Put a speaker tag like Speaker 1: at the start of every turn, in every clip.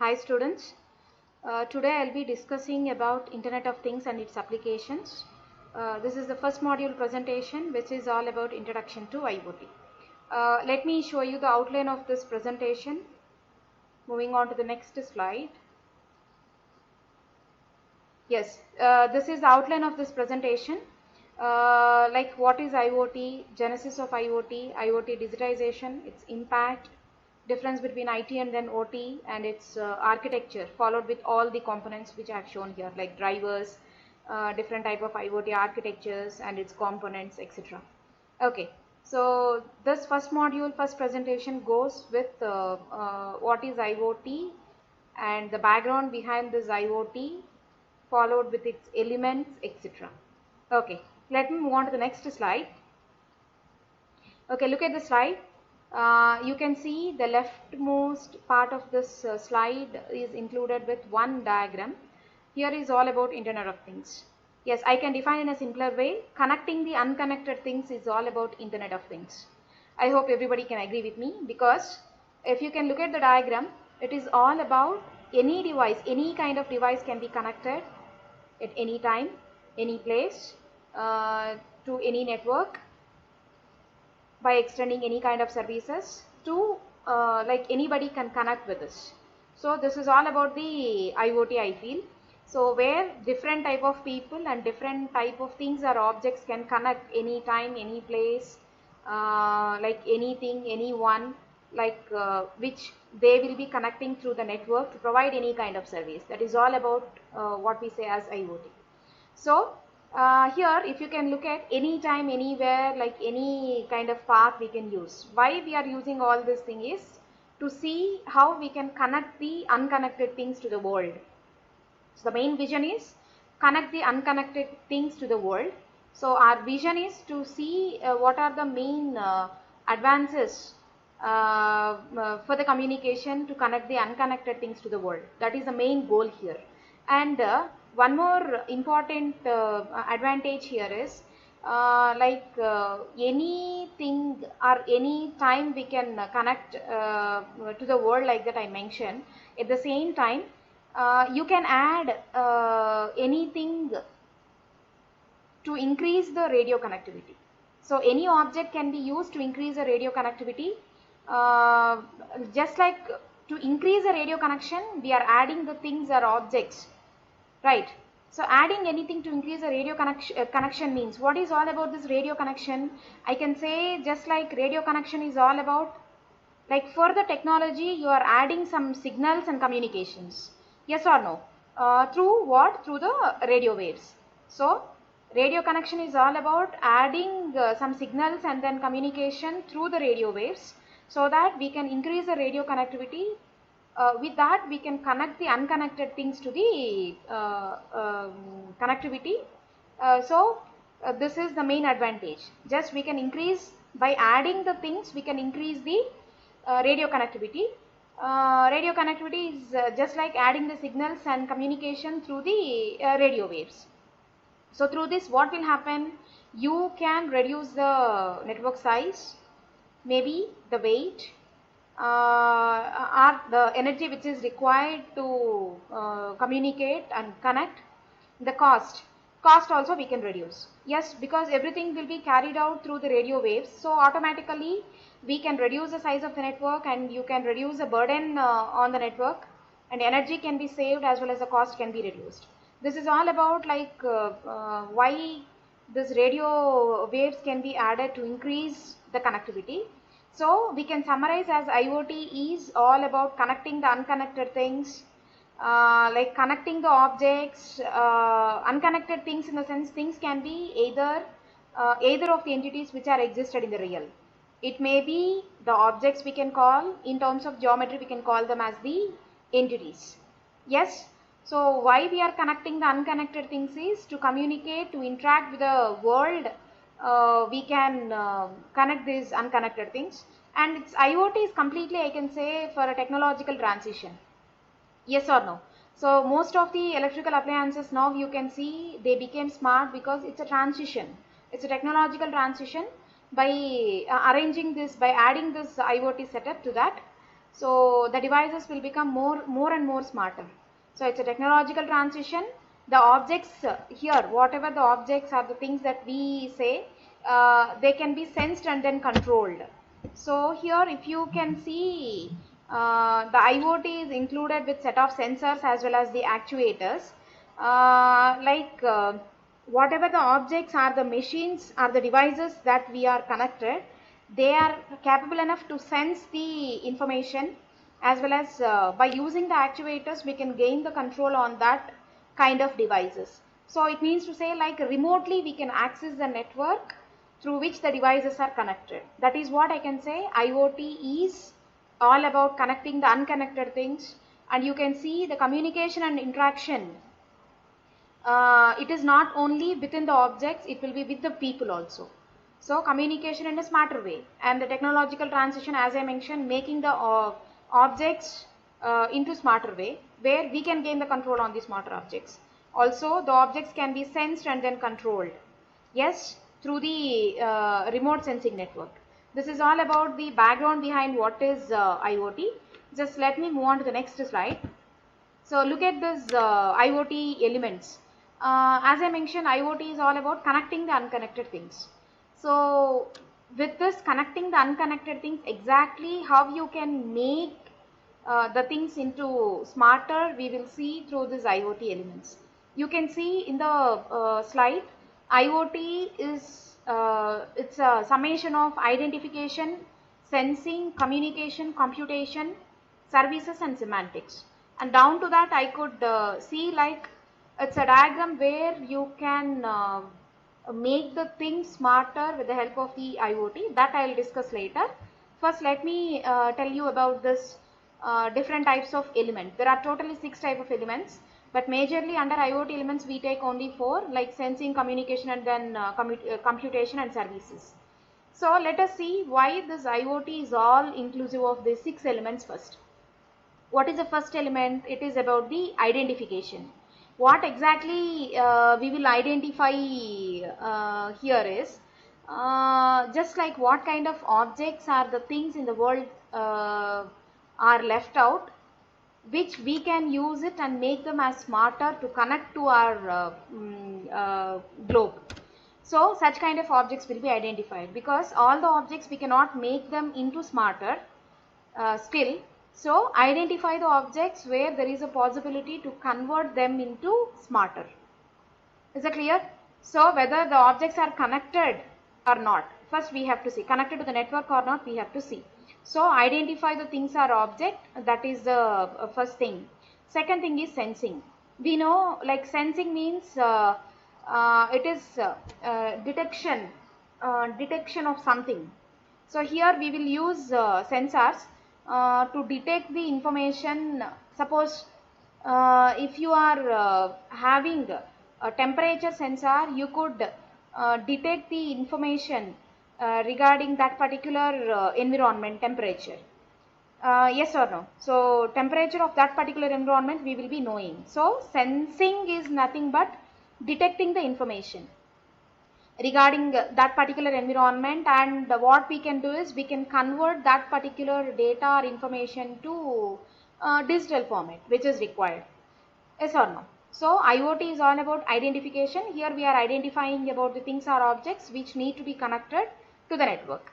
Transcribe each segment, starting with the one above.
Speaker 1: Hi students, today I'll be discussing about Internet of Things and its applications. This is the first module presentation which is all about Introduction to IoT. Let me show you the outline of this presentation. Moving on to the next slide. Yes, this is the outline of this presentation. Like what is IoT, genesis of IoT, IoT digitization, its impact, difference between IT and then OT, and its architecture, followed with all the components which I have shown here, like drivers, different type of IoT architectures and its components, etc. Okay, so this first module, first presentation goes with what is IoT and the background behind this IoT, followed with its elements, etc. Okay, let me move on to the next slide. Okay, look at the slide. You can see the leftmost part of this slide is included with one diagram. Here is all about Internet of Things. Yes, I can define in a simpler way. Connecting the unconnected things is all about Internet of Things. I hope everybody can agree with me, because if you can look at the diagram, it is all about any device, any kind of device can be connected at any time, any place, to any network by extending any kind of services to like anybody can connect with this. So this is all about the IoT, I feel. So where different type of people and different type of things or objects can connect anytime, any place, like anything, anyone, like which they will be connecting through the network to provide any kind of service. That is all about what we say as IoT. So here if you can look at anytime, anywhere, like any kind of path we can use. Why we are using all this thing is to see how we can connect the unconnected things to the world. So the main vision is connect the unconnected things to the world. So our vision is to see what are the main advances for the communication to connect the unconnected things to the world. That is the main goal here. And one more important advantage here is anything or any time we can connect to the world, like that I mentioned. At the same time, you can add anything to increase the radio connectivity. So any object can be used to increase the radio connectivity. Just like to increase the radio connection, we are adding the things or objects, right? So adding anything to increase the radio connection means, what is all about this radio connection? I can say just like radio connection is all about, like for the technology you are adding some signals and communications, yes or no, through what? Through the radio waves. So radio connection is all about adding some signals and then communication through the radio waves, so that we can increase the radio connectivity. With that we can connect the unconnected things to the connectivity. This is the main advantage. Just we can increase by adding the things, we can increase the radio connectivity. Radio connectivity is just like adding the signals and communication through the radio waves. So through this what will happen? You can reduce the network size, maybe the weight, or the energy which is required to communicate and connect. The cost also we can reduce. Yes, because everything will be carried out through the radio waves, so automatically we can reduce the size of the network, and you can reduce the burden on the network, and energy can be saved as well as the cost can be reduced. This is all about like why this radio waves can be added to increase the connectivity. So we can summarize as IoT is all about connecting the unconnected things, like connecting the objects, unconnected things in the sense things can be either of the entities which are existed in the real. It may be the objects, we can call in terms of geometry, we can call them as the entities. Yes. So why we are connecting the unconnected things is to communicate, to interact with the world. We can connect these unconnected things, and its IoT is completely, I can say, for a technological transition. Yes or no? So most of the electrical appliances now you can see they became smart because it's a transition. It's a technological transition by arranging this, by adding this IoT setup to that. So the devices will become more and more smarter. So it's a technological transition. The objects here, whatever the objects are the things that we say, they can be sensed and then controlled. So here if you can see, the IoT is included with set of sensors as well as the actuators. Whatever the objects are, the machines are the devices that we are connected, they are capable enough to sense the information, as well as by using the actuators we can gain the control on that kind of devices. So it means to say, like, remotely we can access the network through which the devices are connected. That is what I can say. IoT is all about connecting the unconnected things, and you can see the communication and interaction. It is not only within the objects, it will be with the people also. So communication in a smarter way, and the technological transition, as I mentioned, making the objects into smarter way, where we can gain the control on the smarter objects. Also the objects can be sensed and then controlled, yes, through the remote sensing network. This is all about the background behind what is IoT. Just let me move on to the next slide. So look at this IoT elements. As I mentioned, IoT is all about connecting the unconnected things. So with this connecting the unconnected things, exactly how you can make the things into smarter, we will see through these IoT elements. You can see in the slide, IoT is it's a summation of identification, sensing, communication, computation, services and semantics. And down to that I could see, like, it's a diagram where you can make the things smarter with the help of the IoT. That I will discuss later. First let me tell you about this different types of elements. There are totally 6 types of elements, but majorly under IoT elements we take only 4, like sensing, communication and then computation and services. So let us see why this IoT is all inclusive of these 6 elements first. What is the first element? It is about the identification. What exactly we will identify here is just like what kind of objects are the things in the world are left out, which we can use it and make them as smarter to connect to our globe. So such kind of objects will be identified, because all the objects we cannot make them into smarter still. So identify the objects where there is a possibility to convert them into smarter. Is that clear? So whether the objects are connected or not, first we have to see, connected to the network or not, we have to see. So identify the things are object, that is the first thing. Second thing is sensing. We know, like, sensing means it is detection of something. So here we will use sensors to detect the information. Suppose if you are having a temperature sensor, you could detect the information regarding that particular environment temperature. Yes or no? So temperature of that particular environment we will be knowing. So sensing is nothing but detecting the information regarding that particular environment, and what we can do is we can convert that particular data or information to digital format which is required. Yes or no? So IoT is all about identification. Here we are identifying about the things or objects which need to be connected to the network,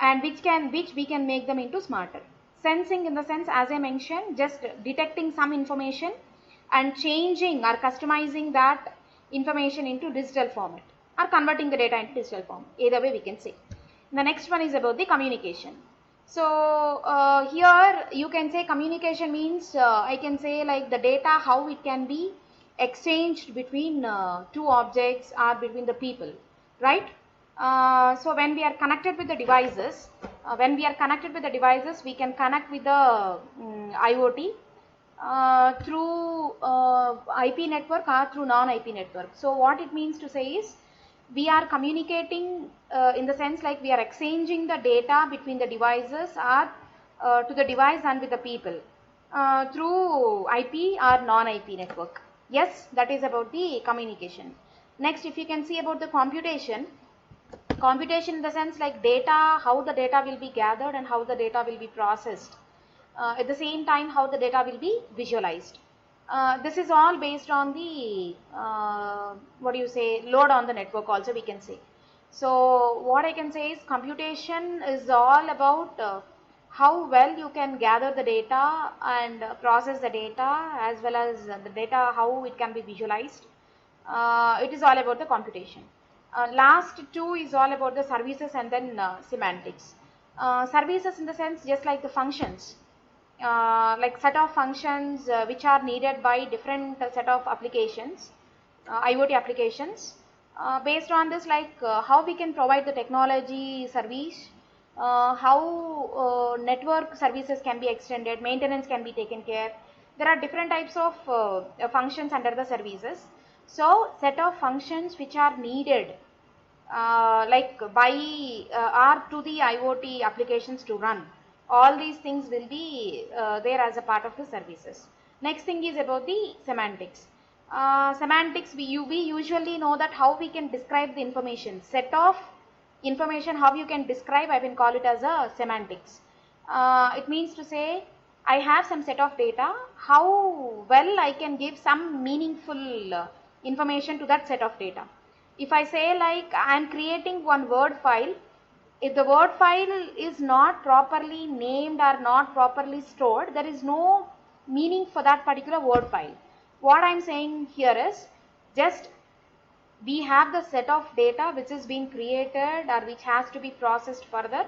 Speaker 1: and which we can make them into smarter. Sensing in the sense, as I mentioned, just detecting some information and changing or customizing that information into digital format, or converting the data into digital form. Either way we can say. The next one is about the communication. So here you can say communication means I can say, like, the data, how it can be exchanged between two objects or between the people, right? So when we are connected with the devices, we can connect with the IoT through IP network or through non-IP network. So what it means to say is, we are communicating in the sense, like, we are exchanging the data between the devices or to the device and with the people through IP or non-IP network. Yes, that is about the communication. Next, if you can see about the computation in the sense, like, data, how the data will be gathered and how the data will be processed. at the same time how the data will be visualized. This is all based on the load on the network also, we can say. So what I can say is computation is all about how well you can gather the data and process the data, as well as the data how it can be visualized. It is all about the computation. Last two is all about the services and then semantics. Services in the sense just like the functions, like set of functions which are needed by different set of applications, IoT applications. Based on this, like how we can provide the technology service, how network services can be extended, maintenance can be taken care. There are different types of functions under the services. So set of functions which are needed like by or to the IoT applications to run. All these things will be there as a part of the services. Next thing is about the semantics. Semantics, we usually know that how we can describe the information. Set of information, how you can describe, I will call it as a semantics. It means to say, I have some set of data, how well I can give some meaningful information to that set of data. If I say like I am creating one Word file, if the Word file is not properly named or not properly stored, there is no meaning for that particular Word file. What I am saying here is just we have the set of data which is being created or which has to be processed further.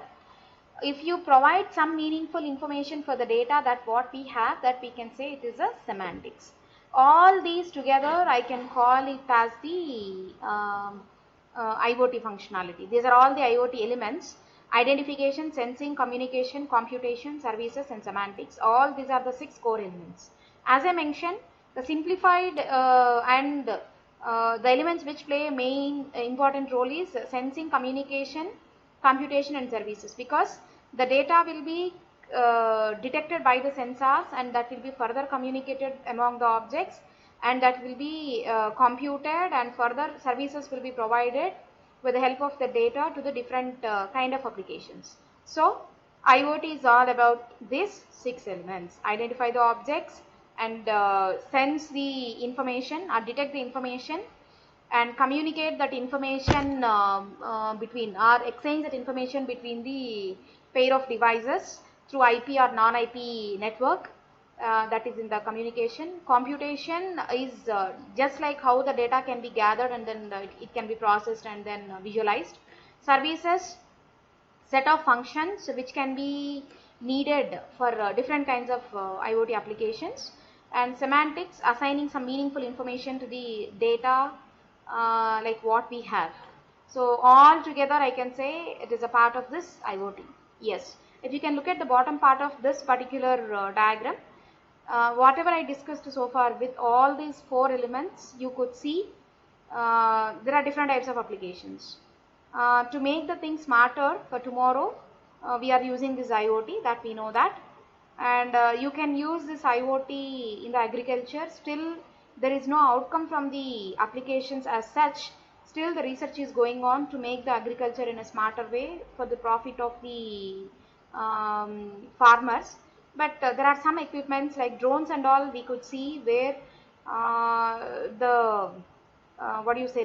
Speaker 1: If you provide some meaningful information for the data that what we have, that we can say it is a semantics. All these together I can call it as the IoT functionality. These are all the IoT elements: identification, sensing, communication, computation, services and semantics. All these are the 6 core elements. As I mentioned, the simplified and the elements which play a main important role is sensing, communication, computation and services, because the data will be detected by the sensors and that will be further communicated among the objects, and that will be computed, and further services will be provided with the help of the data to the different kind of applications. So IoT is all about these 6 elements: identify the objects and sense the information or detect the information, and communicate that information between or exchange that information between the pair of devices through IP or non-IP network. That is in the communication. Computation is just like how the data can be gathered and then it can be processed and then visualized. Services, set of functions which can be needed for different kinds of IoT applications. And semantics, assigning some meaningful information to the data like what we have. So all together I can say it is a part of this IoT. Yes, if you can look at the bottom part of this particular diagram, whatever I discussed so far with all these 4 elements, you could see there are different types of applications. To make the thing smarter for tomorrow, we are using this IoT, that we know that. And you can use this IoT in the agriculture. Still there is no outcome from the applications as such. Still the research is going on to make the agriculture in a smarter way for the profit of the farmers. But there are some equipments like drones and all we could see where the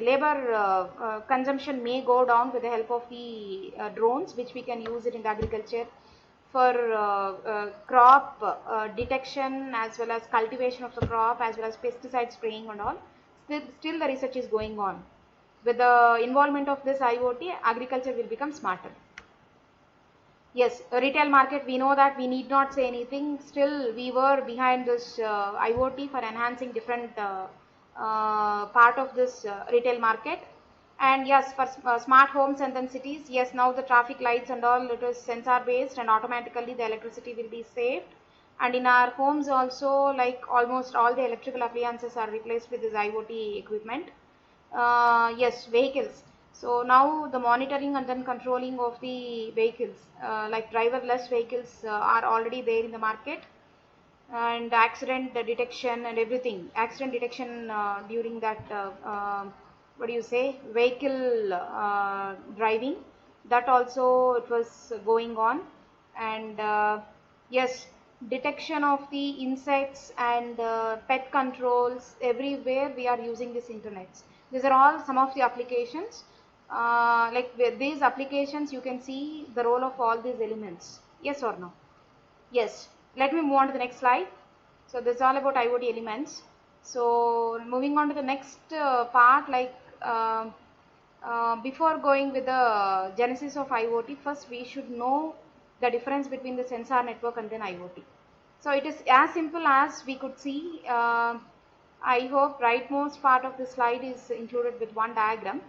Speaker 1: labor consumption may go down with the help of the drones, which we can use it in the agriculture for crop detection, as well as cultivation of the crop, as well as pesticide spraying and all. Still the research is going on. With the involvement of this IoT, agriculture will become smarter. Yes, retail market, we know that we need not say anything. Still we were behind this IoT for enhancing different part of this retail market. And yes, for smart homes and then cities, yes, now the traffic lights and all, it is sensor based and automatically the electricity will be saved. And in our homes also, like almost all the electrical appliances are replaced with this IoT equipment. Yes, vehicles. So now the monitoring and then controlling of the vehicles, like driverless vehicles are already there in the market. And accident detection and everything, accident detection during that vehicle driving, that also it was going on. And yes, detection of the insects and pet controls. Everywhere we are using this internet. These are all some of the applications. Like with these applications, you can see the role of all these elements. Yes or no? Yes. Let me move on to the next slide. So this is all about IoT elements. So moving on to the next part, like before going with the genesis of IoT, first we should know the difference between the sensor network and then IoT. So it is as simple as we could see. I hope rightmost part of the slide is included with one diagram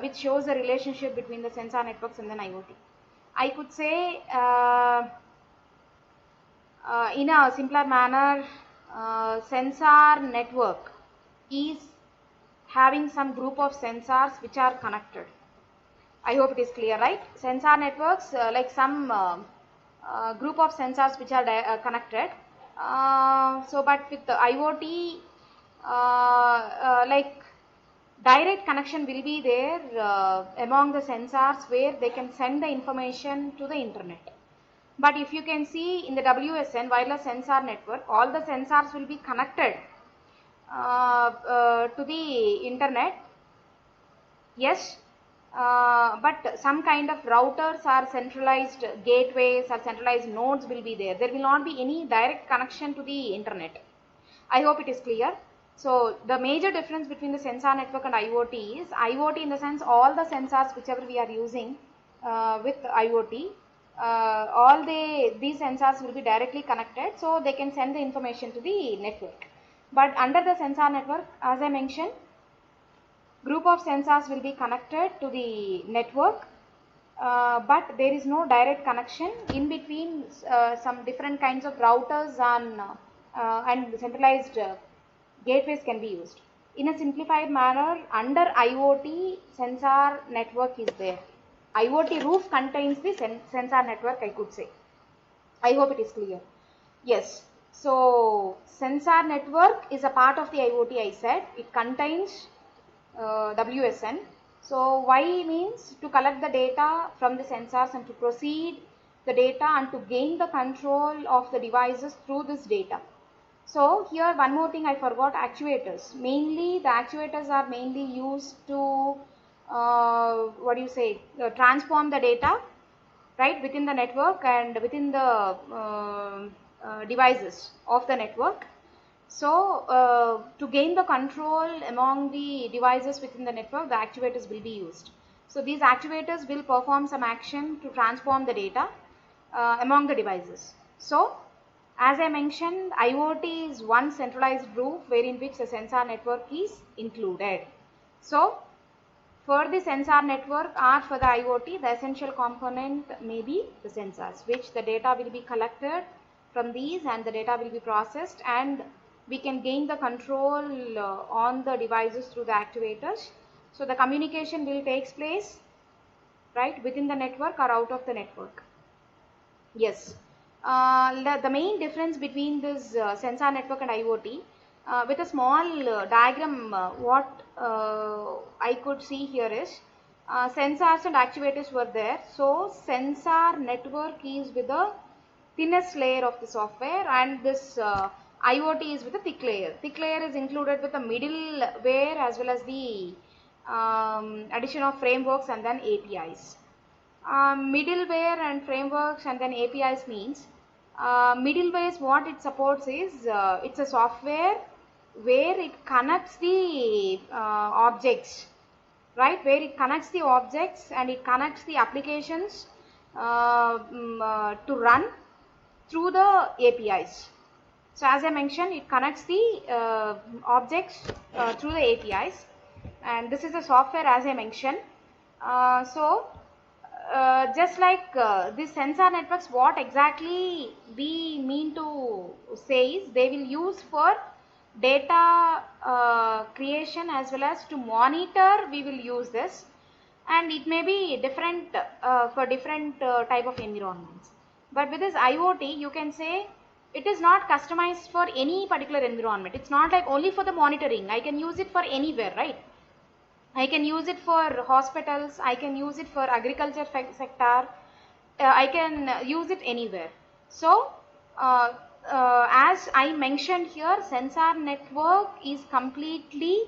Speaker 1: which shows the relationship between the sensor networks and then IoT. I could say in a simpler manner, sensor network is having some group of sensors which are connected. I hope it is clear, right? Sensor networks like some group of sensors which are connected. But with the IoT, like direct connection will be there among the sensors where they can send the information to the internet. But if you can see in the WSN, wireless sensor network, all the sensors will be connected to the internet. Yes, but some kind of routers or centralized gateways or centralized nodes will be there. There will not be any direct connection to the internet. I hope it is clear. So the major difference between the sensor network and IoT is IoT in the sense all the sensors whichever we are using with IoT, all these sensors will be directly connected, so they can send the information to the network. But under the sensor network, as I mentioned, group of sensors will be connected to the network, but there is no direct connection. In between, some different kinds of routers and centralized gateways can be used. In a simplified manner, under IoT, sensor network is there. IoT roof contains the sensor network, I could say. I hope it is clear. Yes. So sensor network is a part of the IoT, I said. It contains WSN. So Y means to collect the data from the sensors and to proceed the data and to gain the control of the devices through this data. So here one more thing I forgot, actuators. Mainly the actuators are mainly used to transform the data, right, within the network and within the devices of the network. So to gain the control among the devices within the network, the actuators will be used. So these actuators will perform some action to transform the data among the devices. So as I mentioned, IoT is one centralized roof wherein which the sensor network is included. So for the sensor network or for the IoT, the essential component may be the sensors, which the data will be collected from these and the data will be processed, and we can gain the control on the devices through the actuators. So the communication will take place, right, within the network or out of the network. Yes. The main difference between this sensor network and IoT, with a small diagram, what I could see here is sensors and actuators were there. So sensor network is with the thinnest layer of the software, and this IoT is with a thick layer. Thick layer is included with the middleware as well as the addition of frameworks and then APIs. Middleware and frameworks and then APIs means middleware, what it supports is it's a software where it connects the objects, right, where it connects the objects and it connects the applications to run through the APIs. So as I mentioned, it connects the objects through the APIs, and this is the software as I mentioned. Just like these sensor networks, what exactly we mean to say is they will use for data creation as well as to monitor. We will use this, and it may be different for different type of environments. But with this IoT, you can say it is not customized for any particular environment. It's not like only for the monitoring. I can use it for anywhere, right? I can use it for hospitals, I can use it for agriculture sector, I can use it anywhere. So As I mentioned here, sensor network is completely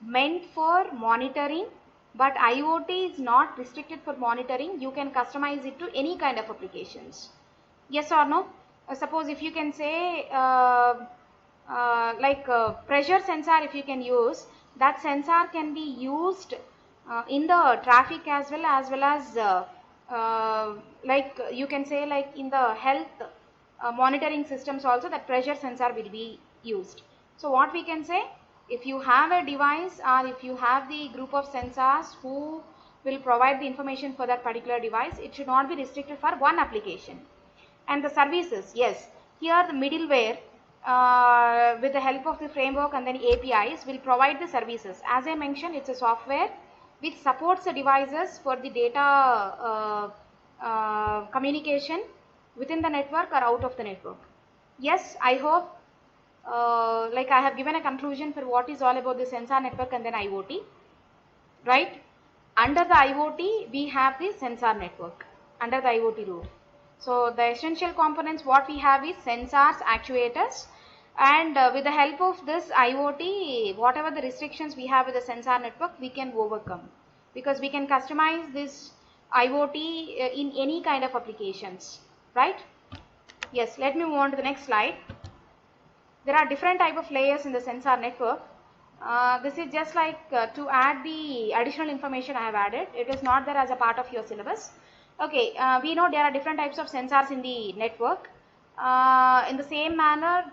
Speaker 1: meant for monitoring, but IoT is not restricted for monitoring. You can customize it to any kind of applications. Yes or no? Suppose if you can say like pressure sensor, if you can use, that sensor can be used in the traffic as well as like you can say like in the health monitoring systems also, that pressure sensor will be used. So what we can say, if you have a device or if you have the group of sensors who will provide the information for that particular device, it should not be restricted for one application. And the services, yes, here the middleware with the help of the framework and then APIs will provide the services. As I mentioned, it's a software which supports the devices for the data communication within the network or out of the network. Yes, I hope like I have given a conclusion for what is all about the sensor network and then IoT, right? Under the IoT, we have the sensor network under the IoT rule. So the essential components what we have is sensors, actuators, and with the help of this IoT, whatever the restrictions we have with the sensor network, we can overcome, because we can customize this IoT in any kind of applications, right? Yes, let me move on to the next slide. There are different type of layers in the sensor network. This is just like to add the additional information I have added. It is not there as a part of your syllabus. Okay, we know there are different types of sensors in the network. In the same manner,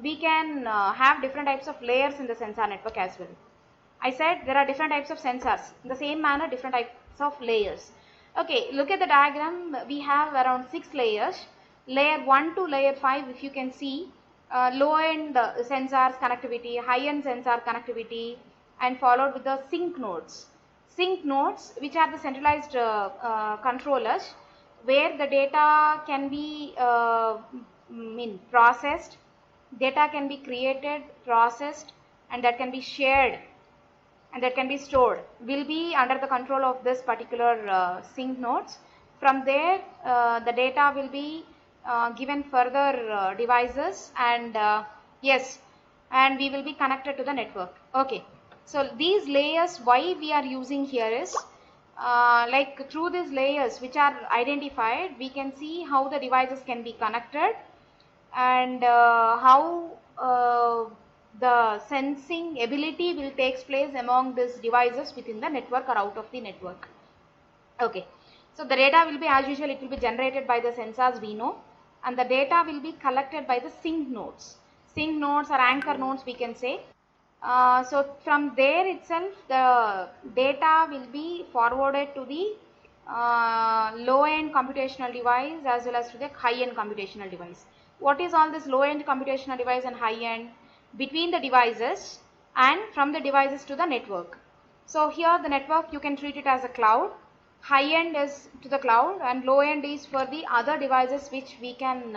Speaker 1: we can have different types of layers in the sensor network as well. I said there are different types of sensors. In the same manner, different types of layers. Okay, look at the diagram. We have around 6 layers. Layer 1 to layer 5, if you can see, low-end sensors connectivity, high-end sensor connectivity, and followed with the sync nodes. Sync nodes, which are the centralized controllers, where the data can be processed, data can be created, processed, and that can be shared and that can be stored, will be under the control of this particular sync nodes. From there, the data will be given further devices, and yes, and we will be connected to the network. Okay, so these layers, why we are using here is like through these layers which are identified, we can see how the devices can be connected and how the sensing ability will takes place among these devices within the network or out of the network. Okay, so the data will be, as usual, it will be generated by the sensors we know, and the data will be collected by the sync nodes. Sync nodes or anchor nodes we can say. So from there itself the data will be forwarded to the low-end computational device as well as to the high-end computational device. What is all this low-end computational device and high-end? Between the devices and from the devices to the network. So here the network you can treat it as a cloud. High-end is to the cloud and low-end is for the other devices which we can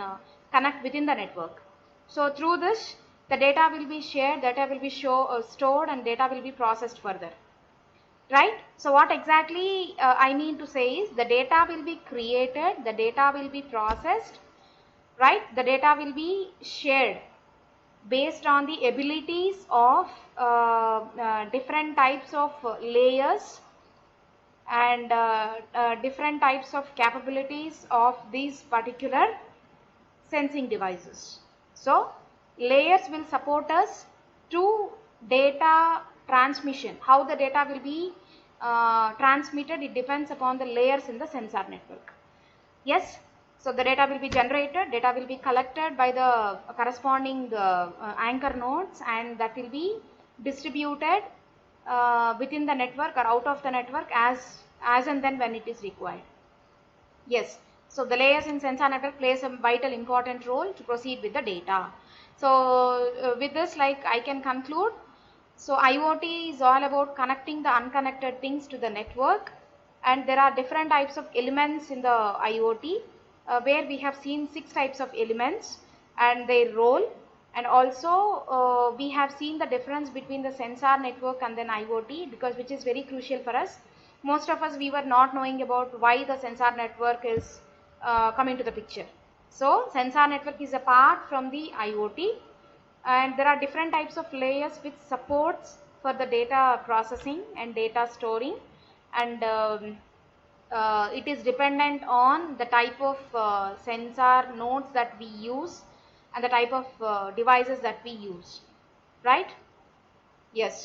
Speaker 1: connect within the network. So through this the data will be shared, data will be stored, and data will be processed further. Right? So what exactly I mean to say is the data will be created, the data will be processed, right? The data will be shared based on the abilities of different types of layers and different types of capabilities of these particular sensing devices. So layers will support us to data transmission. How the data will be transmitted, it depends upon the layers in the sensor network. Yes, so the data will be generated, data will be collected by the corresponding anchor nodes, and that will be distributed within the network or out of the network as and then when it is required. Yes, so the layers in sensor network plays a vital important role to proceed with the data. So with this, like, I can conclude. So IoT is all about connecting the unconnected things to the network, and there are different types of elements in the IoT where we have seen 6 types of elements and their role, and also we have seen the difference between the sensor network and then IoT, because which is very crucial for us. Most of us, we were not knowing about why the sensor network is coming to the picture. So sensor network is apart from the IoT, and there are different types of layers which supports for the data processing and data storing, and it is dependent on the type of sensor nodes that we use and the type of devices that we use, right? Yes.